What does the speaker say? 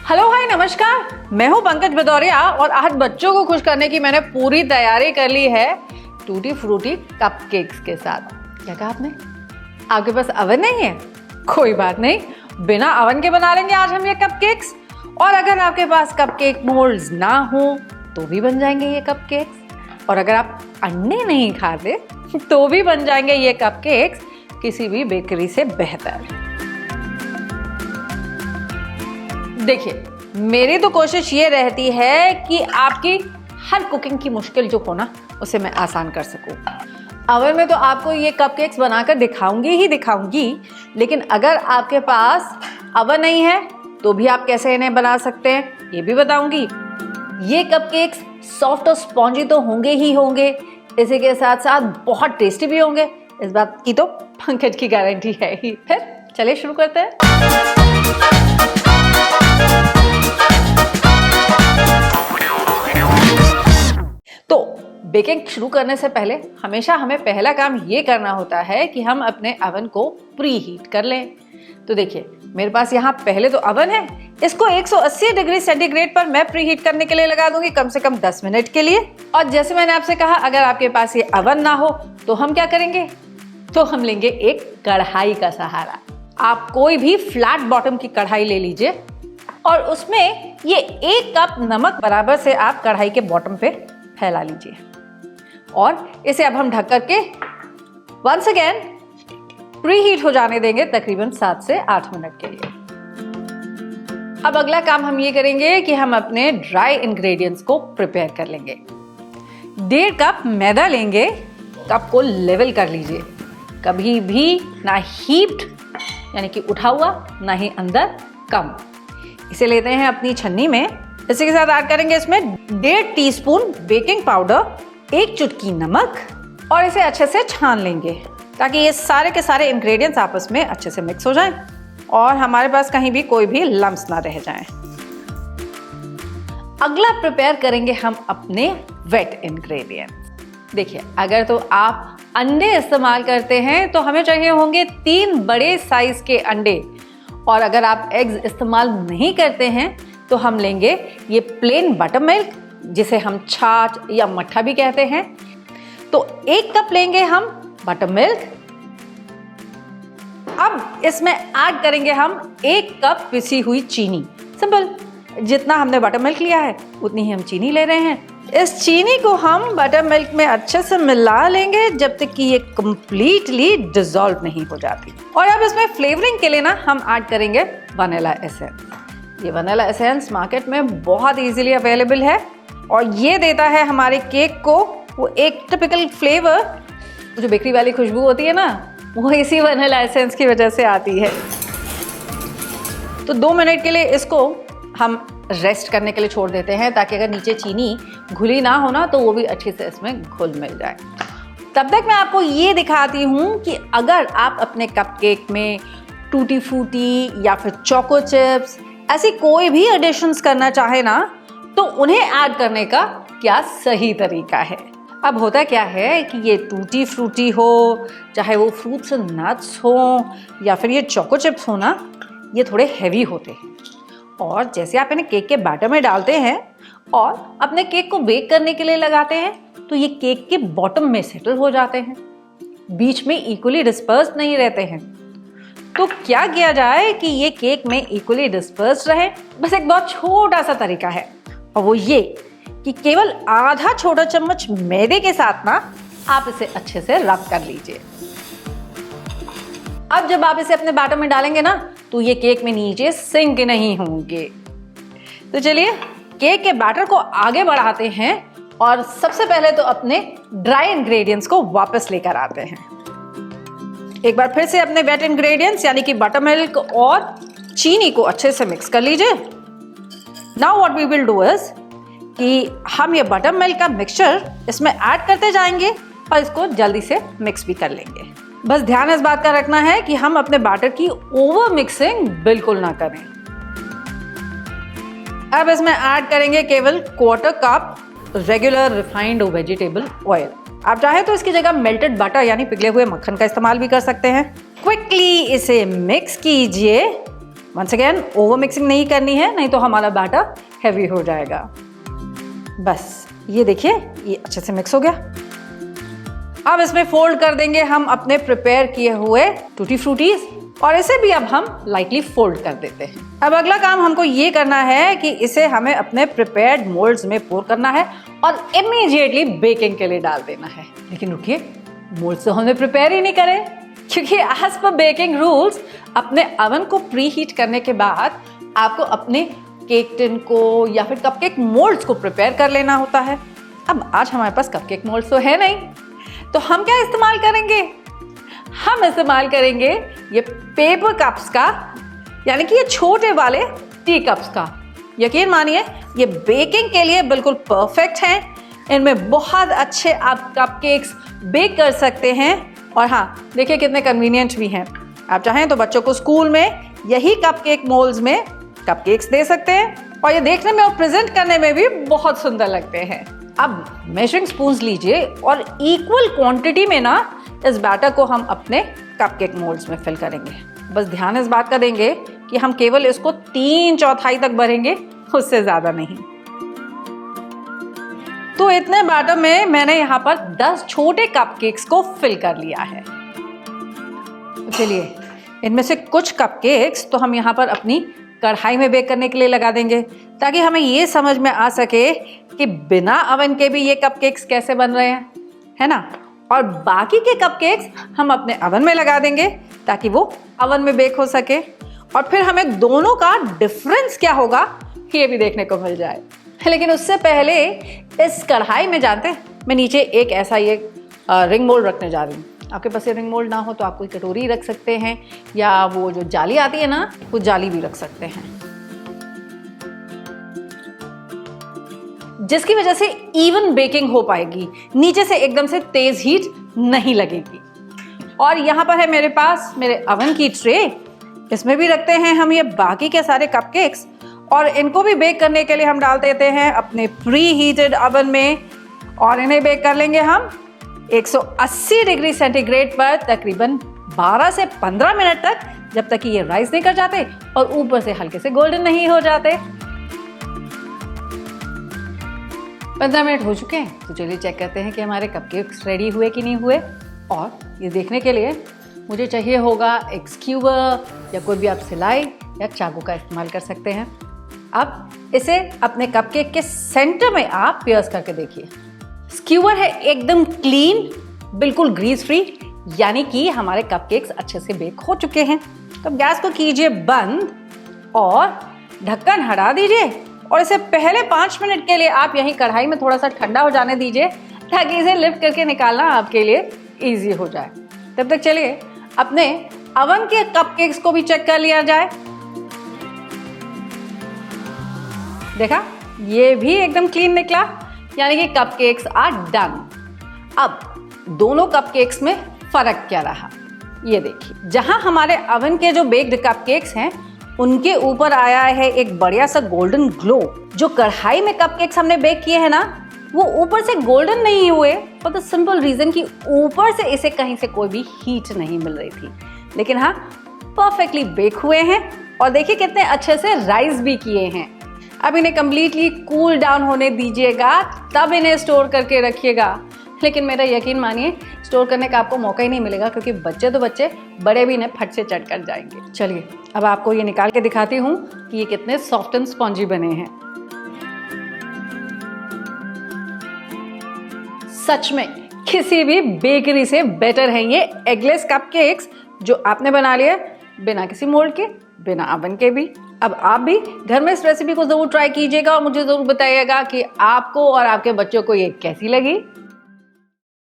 Hello hi नमस्कार, मैं हूं पंकज भदौरिया और आज बच्चों को खुश करने की मैंने पूरी तैयारी कर ली है टूटी फ्रूटी कपकेक्स के साथ। क्या कहा आपने? आपके पास अवन नहीं है? कोई बात नहीं, बिना अवन के बना लेंगे आज हम ये कपकेक्स। और अगर आपके पास कपकेक मोल्ड्स ना हो तो भी बन जाएंगे ये कपकेक्स। और अगर आप अंडे नहीं खाते तो भी बन जाएंगे ये कपकेक्स किसी भी बेकरी से बेहतर। देखिए, मेरी तो कोशिश ये रहती है कि आपकी हर कुकिंग की मुश्किल जो हो ना उसे मैं आसान कर सकूं। अवन में तो आपको ये कपकेक्स बनाकर दिखाऊंगी, लेकिन अगर आपके पास अवन नहीं है तो भी आप कैसे इन्हें बना सकते हैं ये भी बताऊंगी। ये कपकेक्स सॉफ्ट और स्पॉन्जी तो होंगे ही होंगे, इसी के साथ साथ बहुत टेस्टी भी होंगे, इस बात की तो पंकज की गारंटी है ही। फिर चलिए शुरू करते हैं। तो बेकिंग शुरू करने से पहले हमेशा हमें पहला काम ये करना होता है कि हम अपने अवन को प्री हीट कर लें। तो देखिए, मेरे पास यहाँ पहले तो अवन है, इसको 180 डिग्री सेंटीग्रेड पर मैं प्री हीट करने के लिए लगा दूंगी कम से कम 10 मिनट के लिए। और जैसे मैंने आपसे कहा, अगर आपके पास ये अवन ना हो तो हम क्या करेंगे, तो हम लेंगे एक कढ़ाई का सहारा। आप कोई भी फ्लैट बॉटम की कढ़ाई ले लीजिए और उसमें ये 1 कप नमक बराबर से आप कढ़ाई के बॉटम पे फैला लीजिए और इसे अब हम ढक करके वंस अगेन प्री हीट हो जाने देंगे तकरीबन 7 से 8 मिनट के लिए। अब अगला काम हम ये करेंगे कि हम अपने ड्राई इंग्रेडिएंट्स को प्रिपेयर कर लेंगे। 1.5 कप मैदा लेंगे, कप को लेवल कर लीजिए, कभी भी ना हीप्ड यानी कि उठा हुआ, ना ही अंदर कम। इसे लेते हैं अपनी छन्नी में, इसी के साथ ऐड करेंगे इसमें 1.5 टीस्पून बेकिंग पाउडर, 1 चुटकी नमक और इसे अच्छे से छान लेंगे ताकि ये सारे के सारे इंग्रेडिएंट्स आपस में अच्छे से मिक्स हो जाएं और हमारे पास कहीं भी कोई भी लम्स ना रह जाएं। अगला प्रिपेयर करेंगे हम अपने वेट इंग्रेडिएंट्स। देखिए, अगर तो आप अंडे इस्तेमाल करते हैं तो हमें चाहिए होंगे 3 बड़े साइज के अंडे, और अगर आप एग्स इस्तेमाल नहीं करते हैं तो हम लेंगे ये प्लेन बटर मिल्क, जिसे हम छाछ या मट्ठा भी कहते हैं। तो 1 कप लेंगे हम बटर मिल्क। अब इसमें ऐड करेंगे हम 1 कप पिसी हुई चीनी। सिंपल, जितना हमने बटर मिल्क लिया है उतनी ही हम चीनी ले रहे हैं। इस चीनी को हम बटर मिल्क में अच्छे से मिला लेंगे जब तक कि ये कंप्लीटली डिसॉल्व नहीं हो जाती। और अब इसमें फ्लेवरिंग के लिए ना हम ऐड करेंगे वनीला एसेंस। ये वनीला एसेंस मार्केट में बहुत इजीली अवेलेबल है और ये देता है हमारे केक को वो एक टिपिकल फ्लेवर, जो बेकरी वाली खुशबू होती है ना, वो इसी वनीला एसेंस की वजह से आती है। तो 2 मिनट के लिए इसको हम रेस्ट करने के लिए छोड़ देते हैं ताकि अगर नीचे चीनी घुली ना हो ना तो वो भी अच्छे से इसमें घुल मिल जाए। तब तक मैं आपको ये दिखाती हूँ कि अगर आप अपने कपकेक में टूटी फ्रूटी या फिर चोको चिप्स ऐसी कोई भी एडिशंस करना चाहे ना तो उन्हें ऐड करने का क्या सही तरीका है। अब होता क्या है कि ये टूटी फ्रूटी हो, चाहे वो फ्रूट्स एंड नट्स हो या फिर ये चोको चिप्स हो ना, ये थोड़े हैवी होते हैं और जैसे आप इन्हें केक के बैटर में डालते हैं और अपने केक को बेक करने के लिए लगाते हैं तो ये केक के बॉटम में सेटल हो जाते हैं, बीच में इक्वली डिस्पर्स्ड नहीं रहते हैं। तो क्या किया जाए कि ये केक में इक्वली डिस्पर्स्ड रहे? बस एक बहुत छोटा सा तरीका है और वो ये कि केवल आधा छोटा चम्मच मैदे के साथ ना आप इसे अच्छे से रब कर लीजिए। अब जब आप इसे अपने बैटर में डालेंगे ना तो ये केक में नीचे सिंक नहीं होंगे। तो चलिए केक के बैटर को आगे बढ़ाते हैं और सबसे पहले तो अपने ड्राई इंग्रेडिएंट्स को वापस लेकर आते हैं। एक बार फिर से अपने वेट इंग्रेडिएंट्स यानी कि बटर मिल्क और चीनी को अच्छे से मिक्स कर लीजिए। Now what we will do is कि हम ये बटर मिल्क का मिक्सचर इसमें ऐड करते जाएंगे और इसको जल्दी से मिक्स भी कर लेंगे। बस ध्यान इस बात का रखना है कि हम अपने बैटर की ओवर मिक्सिंग बिल्कुल ना करें। अब इसमें ऐड करेंगे केवल 1/4 cup regular refined vegetable oil. आप चाहे तो इसकी जगह मेल्टेड बटर यानी पिघले हुए मक्खन का इस्तेमाल भी कर सकते हैं। क्विकली इसे मिक्स कीजिए वंस अगेन ओवर मिक्सिंग नहीं करनी है, नहीं तो हमारा बैटर हैवी हो जाएगा। बस ये देखिए ये अच्छे से मिक्स हो गया। अब इसमें फोल्ड कर देंगे हम अपने प्रिपेयर किए हुए टूटी फ्रूटीज और इसे भी अब हम लाइटली फोल्ड कर देते हैं। अब अगला काम हमको ये करना है कि इसे हमें अपने प्रिपेयर्ड मोल्ड्स में पोर करना है और इमीडिएटली बेकिंग के लिए डाल देना है। लेकिन रुकिए, मोल्ड्स तो हमने प्रिपेयर ही नहीं करे, क्योंकि एज पर बेकिंग रूल्स अपने अवन को प्री हीट करने के बाद आपको अपने केक टिन को या फिर कपकेक मोल्ड्स को प्रिपेयर कर लेना होता है। अब आज हमारे पास कपकेक मोल्ड्स तो है नहीं, तो हम क्या इस्तेमाल करेंगे? हम इस्तेमाल करेंगे ये पेपर कप्स का, यानी कि ये छोटे वाले टी कप्स का। यकीन मानिए ये बेकिंग के लिए बिल्कुल परफेक्ट हैं। इनमें बहुत अच्छे आप कपकेक्स बेक कर सकते हैं और हाँ देखिए कितने कन्वीनियंट भी हैं। आप चाहें तो बच्चों को स्कूल में यही कपकेक मोल्ड्स में कपकेक्स दे सकते हैं और ये देखने में और प्रेजेंट करने में भी बहुत सुंदर लगते हैं। अब मेजरिंग स्पून्स लीजिए और इक्वल क्वांटिटी में ना इस बैटर को हम अपने कपकेक मोल्ड्स में फिल करेंगे। बस ध्यान इस बात का देंगे कि हम केवल इसको 3/4 तक भरेंगे, उससे ज्यादा नहीं। तो इतने बैटर में मैंने यहाँ पर 10 छोटे कपकेक्स को फिल कर लिया है। चलिए इनमें से कुछ कपकेक्स तो हम यहाँ पर अपनी कढ़ाई में बेक करने के लिए लगा देंगे, ताकि हमें ये समझ में आ सके कि बिना अवन के भी ये कपकेक्स कैसे बन रहे हैं, है ना। और बाकी के कपकेक्स हम अपने अवन में लगा देंगे ताकि वो अवन में बेक हो सके, और फिर हमें दोनों का डिफरेंस क्या होगा ये भी देखने को मिल जाए। लेकिन उससे पहले इस कढ़ाई में जानते हैं मैं नीचे एक ऐसा ये रिंग मोल्ड रखने जा रही हूँ। आपके पास ये रिंग मोल्ड ना हो तो आप कोई कटोरी रख सकते हैं, या वो जो जाली आती है ना वो जाली भी रख सकते हैं, जिसकी वजह से इवन बेकिंग हो पाएगी, नीचे से एकदम से तेज हीट नहीं लगेगी। और यहाँ पर है मेरे पास मेरे अवन की ट्रे, इसमें भी रखते हैं हम ये बाकी के सारे कपकेक्स और इनको भी बेक करने के लिए हम डाल देते हैं अपने प्री हीटेड अवन में और इन्हें बेक कर लेंगे हम 180 डिग्री सेंटीग्रेड पर तकरीबन 12 से 15 मिनट तक, जब तक कि ये राइस नहीं कर जाते और ऊपर से हल्के से गोल्डन नहीं हो जाते। 15 मिनट हो चुके हैं, तो चलिए चेक करते हैं कि हमारे कपकेक्स रेडी हुए कि नहीं हुए। और ये देखने के लिए मुझे चाहिए होगा एक स्क्यूवर या कोई भी आप सिलाई या चाकू का इस्तेमाल कर सकते हैं। अब इसे अपने कपकेक के सेंटर में आप पियर्स करके देखिए। स्क्यूवर है एकदम क्लीन, बिल्कुल ग्रीस फ्री, यानी कि हमारे कपकेक्स अच्छे से बेक हो चुके हैं। तो गैस को कीजिए बंद और ढक्कन हटा दीजिए और इसे पहले 5 मिनट के लिए आप यहीं कढ़ाई में थोड़ा सा ठंडा हो जाने दीजिए, ताकि इसे लिफ्ट करके निकालना आपके लिए इजी हो जाए। तब तक चलिए अपने अवन के कपकेक्स को भी चेक कर लिया जाए। देखा, ये भी एकदम क्लीन निकला, यानी कि कपकेक्स आर डन। अब दोनों कपकेक्स में फर्क क्या रहा ये देखिए। जहां हमारे अवन के जो बेक्ड कपकेक्स हैं उनके ऊपर आया है एक बढ़िया सा गोल्डन ग्लो। जो कढ़ाई में कपकेक्स हमने बेक किए हैं ना, वो ऊपर से गोल्डन नहीं हुए फॉर द सिंपल रीजन कि ऊपर से इसे कहीं से कोई भी हीट नहीं मिल रही थी। लेकिन हाँ, परफेक्टली बेक हुए हैं और देखिए कितने अच्छे से राइस भी किए हैं। अब इन्हें कम्प्लीटली कूल डाउन होने दीजिएगा, तब इन्हें स्टोर करके रखिएगा। लेकिन मेरा यकीन मानिए स्टोर करने का आपको मौका ही नहीं मिलेगा, क्योंकि बच्चे तो बच्चे, बड़े भी इन्हें फट से चट कर जाएंगे। चलिए अब आपको ये निकाल के दिखाती हूँ कि ये कितने सॉफ्ट एंड स्पॉन्जी बने हैं। सच में किसी भी बेकरी से बेटर है ये एगलेस कपकेक्स जो आपने बना लिया बिना किसी मोल्ड के, बिना अवन के भी। अब आप भी घर में इस रेसिपी को जरूर ट्राई कीजिएगा और मुझे जरूर बताइएगा कि आपको और आपके बच्चों को ये कैसी लगी।